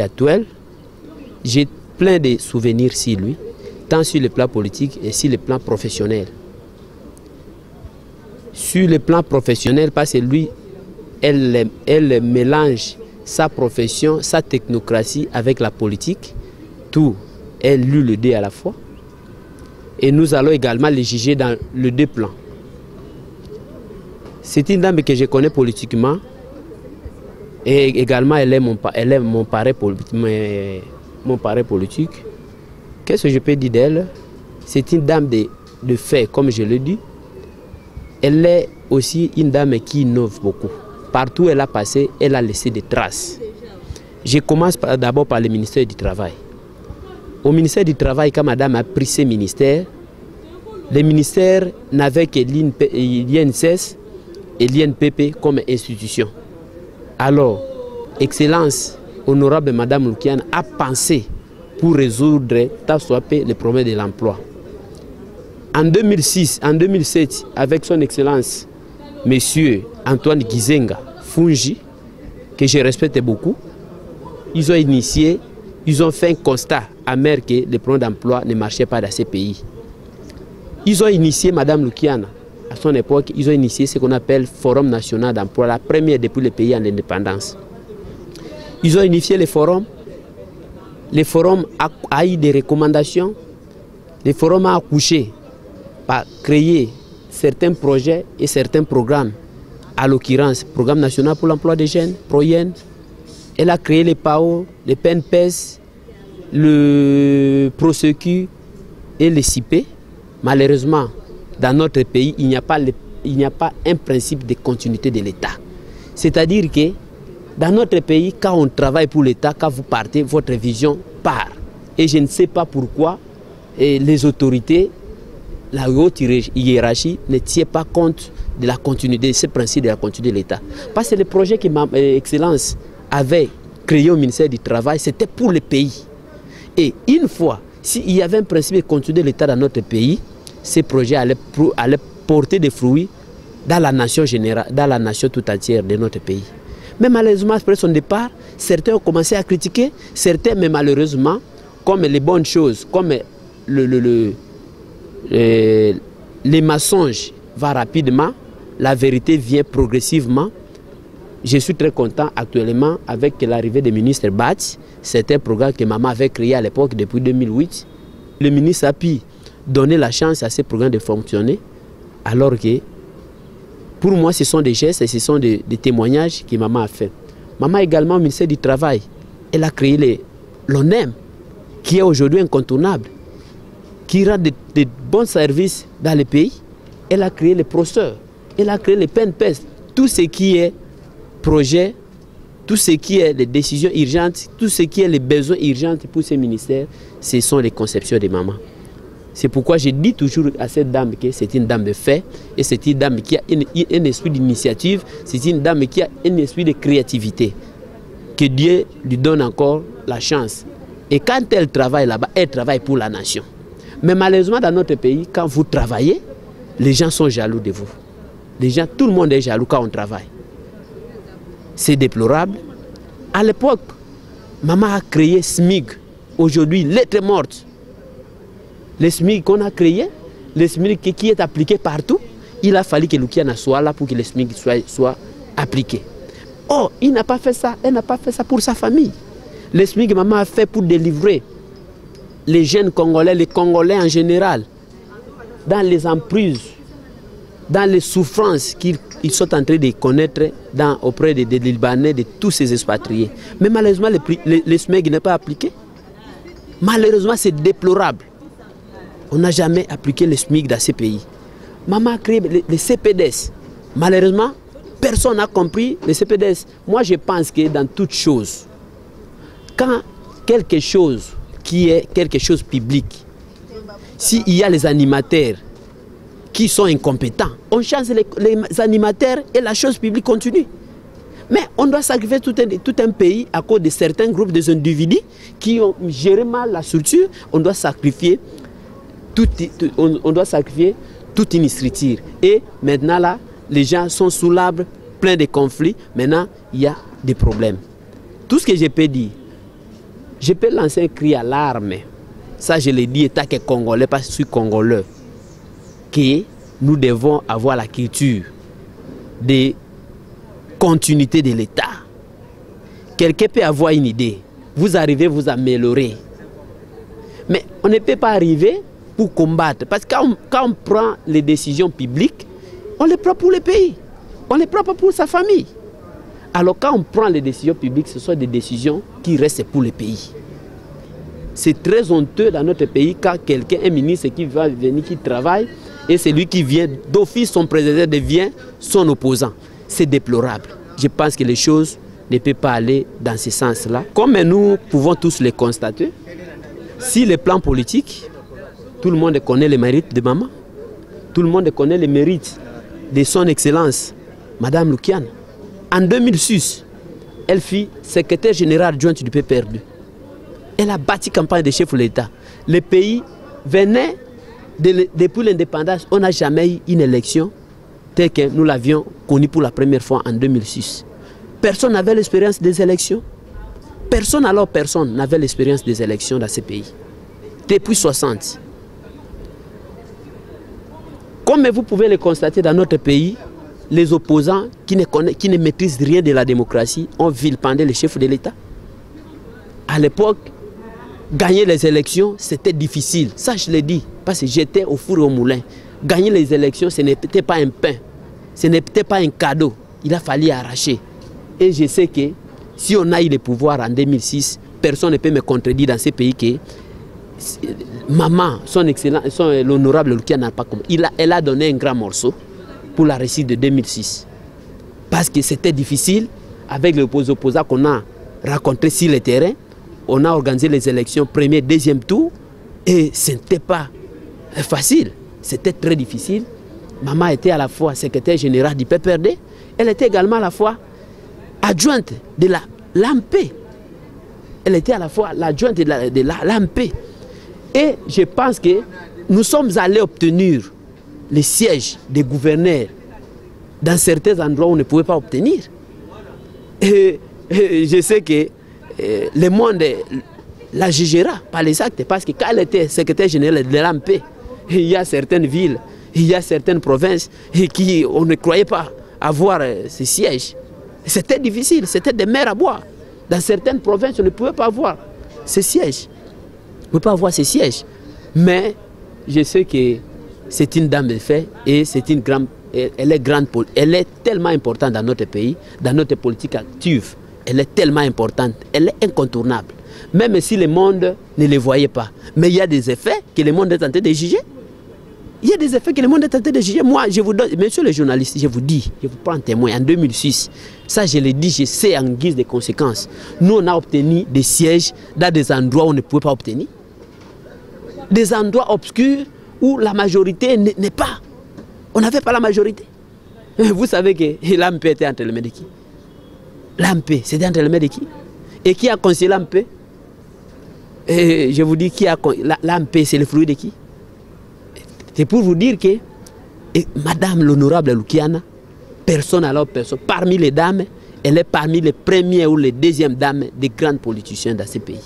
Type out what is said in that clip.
actuel, j'ai plein de souvenirs sur lui, tant sur le plan politique et sur le plan professionnel. Sur le plan professionnel, parce que lui, elle mélange sa profession, sa technocratie avec la politique. Tout, elle lut le dé à la fois. Et nous allons également les juger dans le deux plans. C'est une dame que je connais politiquement. Et également, elle est mon parrain politique. Qu'est-ce que je peux dire d'elle? C'est une dame de fait, comme je le dis. Elle est aussi une dame qui innove beaucoup. Partout où elle a passé, elle a laissé des traces. Je commence d'abord par le ministère du Travail. Au ministère du Travail, quand madame a pris ce ministère, le ministère n'avait que l'INSS et l'INPP comme institution. Alors, Excellence, honorable madame Lukiana, a pensé pour résoudre tant soit peu le problème de l'emploi. En 2006, en 2007, avec son Excellence, monsieur Antoine Gizenga Fungi, que je respecte beaucoup, ils ont fait un constat amer que le problème d'emploi ne marchait pas dans ces pays. Ils ont initié madame Lukiana, à son époque, ils ont initié ce qu'on appelle Forum national d'emploi, la première depuis le pays en indépendance. Ils ont initié le forum a eu des recommandations, le forum a accouché par créer certains projets et certains programmes, à l'occurrence, Programme national pour l'emploi des jeunes, PROYEN. Elle a créé les PAO, les PNPES, le PROSECU et les CIP. Malheureusement, dans notre pays, il n'y a pas un principe de continuité de l'État. C'est-à-dire que dans notre pays, quand on travaille pour l'État, quand vous partez, votre vision part. Et je ne sais pas pourquoi les autorités, la haute hiérarchie ne tient pas compte de la continuité, de ce principe de la continuité de l'État. Parce que le projet que ma Excellence avait créé au ministère du Travail, c'était pour le pays. Et une fois, s'il y avait un principe de continuité de l'État dans notre pays, ces projets allaient porter des fruits dans la nation générale, dans la nation tout entière de notre pays. Mais malheureusement, après son départ, certains ont commencé à critiquer, certains, mais malheureusement, comme les bonnes choses, comme les mensonges vont rapidement, la vérité vient progressivement. Je suis très content actuellement avec l'arrivée du ministre Batch. C'est un programme que maman avait créé à l'époque depuis 2008. Le ministre a pu donner la chance à ces programmes de fonctionner, alors que pour moi, ce sont des gestes et ce sont des témoignages que maman a fait. Maman également au ministère du Travail, elle a créé l'ONEM, qui est aujourd'hui incontournable, qui rend de bons services dans le pays. Elle a créé les professeurs, elle a créé les PNPES, tout ce qui est projet, tout ce qui est les décisions urgentes, tout ce qui est les besoins urgents pour ces ministères, ce sont les conceptions de maman. C'est pourquoi je dis toujours à cette dame que c'est une dame de fait et c'est une dame qui a un esprit d'initiative, c'est une dame qui a un esprit de créativité. Que Dieu lui donne encore la chance. Et quand elle travaille là-bas, elle travaille pour la nation. Mais malheureusement, dans notre pays, quand vous travaillez, les gens sont jaloux de vous. Les gens, tout le monde est jaloux quand on travaille. C'est déplorable. À l'époque, maman a créé SMIG. Aujourd'hui, lettre morte. Le SMIC qu'on a créé, le SMIC qui est appliqué partout, il a fallu que Lukiana soit là pour que le SMIC soit appliqué. Oh, il n'a pas fait ça, elle n'a pas fait ça pour sa famille. Le SMIC, maman a fait pour délivrer les jeunes Congolais, les Congolais en général, dans les emprises, dans les souffrances qu'ils sont en train de connaître auprès des Libanais, de tous ces expatriés. Mais malheureusement, le SMIC n'est pas appliqué. Malheureusement, c'est déplorable. On n'a jamais appliqué le SMIC dans ces pays. Maman a créé les CPDS. Malheureusement, personne n'a compris les CPDS. Moi, je pense que dans toute chose, quand quelque chose qui est quelque chose public, s'il y a les animateurs qui sont incompétents, on change les animateurs et la chose publique continue. Mais on doit sacrifier tout un pays à cause de certains groupes, des individus qui ont géré mal la structure. On doit sacrifier toute une structure. Et maintenant là, les gens sont sous l'arbre, plein de conflits. Maintenant, il y a des problèmes. Tout ce que je peux dire, Je peux lancer un cri à l'arme. Ça, je l'ai dit, état que congolais, parce que je suis congolais. Que nous devons avoir la culture de continuité de l'État. Quelqu'un peut avoir une idée. Vous arrivez, vous améliorez. Mais on ne peut pas arriver pour combattre. Parce que quand on prend les décisions publiques, on les prend pour le pays. On les prend pas pour sa famille. Alors quand on prend les décisions publiques, ce sont des décisions qui restent pour le pays. C'est très honteux dans notre pays quand quelqu'un, un ministre qui va venir, qui travaille, et c'est lui qui vient, d'office son président devient son opposant. C'est déplorable. Je pense que les choses ne peuvent pas aller dans ce sens-là. Comme nous pouvons tous les constater, si les plans politiques, tout le monde connaît les mérites de maman, tout le monde connaît les mérites de son excellence, Madame Lukiana. En 2006, elle fut secrétaire générale adjointe du PPRD. Elle a bâti campagne de chef de l'État. Le pays venait, depuis l'indépendance, on n'a jamais eu une élection telle que nous l'avions connue pour la première fois en 2006. Personne n'avait l'expérience des élections. Personne n'avait l'expérience des élections dans ce pays. Depuis 60. Comme vous pouvez le constater dans notre pays, les opposants qui ne maîtrisent rien de la démocratie ont vilipendé les chefs de l'État. À l'époque, gagner les élections, c'était difficile. Ça, je l'ai dit, parce que j'étais au four et au moulin. Gagner les élections, ce n'était pas un pain. Ce n'était pas un cadeau. Il a fallu arracher. Et je sais que si on a eu le pouvoir en 2006, personne ne peut me contredire dans ce pays que maman, son excellent, l'honorable Lukiana n'a pas compris. Elle a donné un grand morceau pour la réussite de 2006. Parce que c'était difficile, avec les opposants qu'on a rencontrés sur le terrain, on a organisé les élections premier, deuxième tour, et ce n'était pas facile, c'était très difficile. Maman était à la fois secrétaire générale du PPRD, elle était également à la fois adjointe de l'AMP. Elle était à la fois l'adjointe de l'AMP. Et je pense que nous sommes allés obtenir les sièges des gouverneurs dans certains endroits où on ne pouvait pas obtenir. Et je sais que le monde la jugera par les actes, parce que quand elle était secrétaire générale de l'AMP, il y a certaines villes, il y a certaines provinces qui on ne croyait pas avoir ces sièges. C'était difficile, c'était des mers à boire. Dans certaines provinces, on ne pouvait pas avoir ces sièges. On ne pouvait pas avoir ces sièges. Mais je sais que c'est une dame de fait et c'est une grande, elle est tellement importante dans notre pays, dans notre politique active. Elle est tellement importante, elle est incontournable. Même si le monde ne les voyait pas. Mais il y a des effets que le monde est en train de juger. Il y a des effets que le monde est en train de juger. Moi, je vous donne, monsieur le journaliste, je vous dis, je vous prends témoin, en 2006, ça je l'ai dit, je sais en guise de conséquences. Nous, on a obtenu des sièges dans des endroits où on ne pouvait pas obtenir. Des endroits obscurs où la majorité n'est pas. On n'avait pas la majorité. Vous savez que l'AMP était entre les mains de qui? L'AMP, c'était entre les mains de qui? Et qui a conseillé l'AMP? Je vous dis, l'AMP, c'est le fruit de qui? C'est pour vous dire que Madame l'honorable Lukiana, personne alors personne, parmi les dames, elle est parmi les premières ou les deuxièmes dames des grands politiciens dans ce pays.